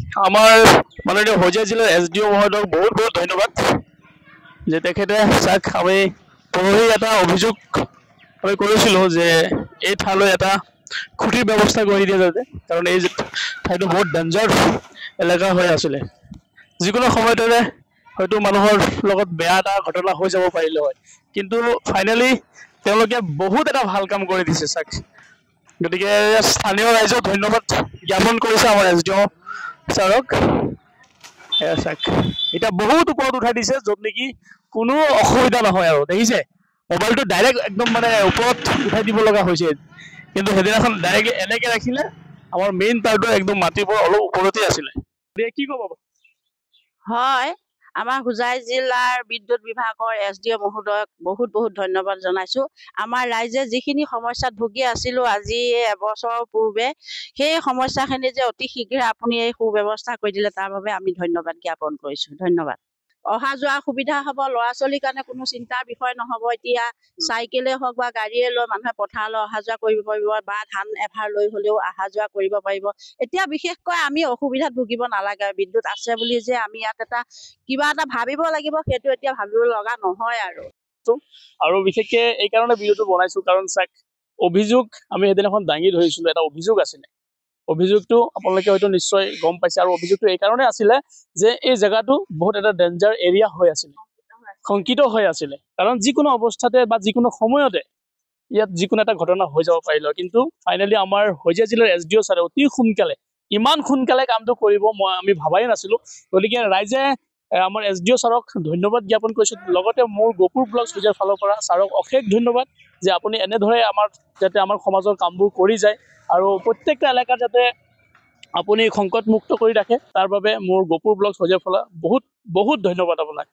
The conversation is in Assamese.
আমাৰ মাননীয় হোজাই জিলাৰ SDO মহোদয়ক বহুত বহুত ধন্যবাদ যে তেখেতে চাক আমি পৰহি এটা অভিযোগ আমি কৰিছিলোঁ যে এই ঠাইলৈ এটা খুঁটিৰ ব্যৱস্থা কৰি দিয়ে যাতে, কাৰণ এই ঠাইটো বহুত ডেঞ্জাৰ এলেকা হৈ আছিলে। যিকোনো সময়তে হয়তো মানুহৰ লগত বেয়া এটা ঘটনা হৈ যাব পাৰিলে হয়, কিন্তু ফাইনেলি তেওঁলোকে বহুত এটা ভাল কাম কৰি দিছে চাক। গতিকে স্থানীয় ৰাইজক ধন্যবাদ জ্ঞাপন কৰিছে আমাৰ SDO ছাৰক। এয়া চাক এতিয়া বহুত ওপৰত উঠাই দিছে য'ত নেকি কোনো অসুবিধা নহয় আৰু দেখিছে মোবাইলটো ডাইৰেক্ট একদম মানে ওপৰত উঠাই দিব লগা হৈছে, কিন্তু সেইদিনাখন ডাইৰেক্ট এনেকৈ ৰাখিলে আমাৰ মেইন তাৰটো একদম মাটিৰ পৰা অলপ ওপৰতে আছিলে। কি ক'ব? হয়, আমাৰ হোজাই জিলাৰ বিদ্যুৎ বিভাগৰ SDO মহোদয়ক বহুত বহুত ধন্যবাদ জনাইছোঁ। আমাৰ ৰাইজে যিখিনি সমস্যাত ভুগি আছিলোঁ আজি এবছৰৰ পূৰ্বে, সেই সমস্যাখিনি যে অতি শীঘ্ৰে আপুনি এই সুব্যৱস্থা কৰি দিলে তাৰ বাবে আমি ধন্যবাদ জ্ঞাপন কৰিছোঁ। ধন্যবাদ। অহা যোৱা সুবিধা হ'ব, ল'ৰা ছোৱালীৰ কাৰণে কোনো চিন্তাৰ বিষয় নহ'ব। এতিয়া চাইকেলে হওক বা গাড়ীয়ে লৈ মানুহে পথাৰলৈ অহা যোৱা কৰিব পাৰিব বা ধান এভাৰ লৈ হ'লেও অহা যোৱা কৰিব পাৰিব। এতিয়া বিশেষকৈ আমি অসুবিধাত ভুগিব নালাগে। বিদ্যুৎ আছে বুলি যে আমি ইয়াত কিবা এটা ভাবিব লাগিব সেইটো এতিয়া ভাবিব লগা নহয় আৰু বিশেষকে এই কাৰণে ভিডিঅ'টো বনাইছোঁ কাৰণ চাক অভিযোগ আমি সেইদিনাখন দাঙি ধৰিছিলোঁ, এটা অভিযোগ আছিলে। অভিযোগটো আপোনালোকে হয়তো নিশ্চয় গম পাইছে, আৰু অভিযোগটো এই কাৰণে আছিলে যে এই জেগাটো বহুত এটা ডেঞ্জাৰ এৰিয়া হৈ আছিলে, শংকিত হৈ আছিলে, কাৰণ যিকোনো অৱস্থাতে বা যিকোনো সময়তে ইয়াত যিকোনো এটা ঘটনা হৈ যাব পাৰিলে। কিন্তু ফাইনেলি আমাৰ হোজাই জিলাৰ SDO ছাৰে অতি সোনকালে, ইমান সোনকালে কামটো কৰিব আমি ভাবাই নাছিলোঁ। গতিকে ৰাইজে আমাৰ SDO ছাৰক ধন্যবাদ জ্ঞাপন কৰিছোঁ। লগতে মোৰ গপুৰ ব্লগছ হোজাইৰ ফালৰ পৰা ছাৰক অশেষ ধন্যবাদ যে আপুনি এনেদৰে যাতে আমাৰ সমাজৰ কামবোৰ কৰি যায় আৰু প্ৰত্যেকটা এলেকাত যাতে আপুনি সংকটমুক্ত কৰি ৰাখে, তাৰ বাবে মোৰ গপুৰ ব্লগছ হোজাইৰ ফালৰ বহুত বহুত ধন্যবাদ আপোনাক।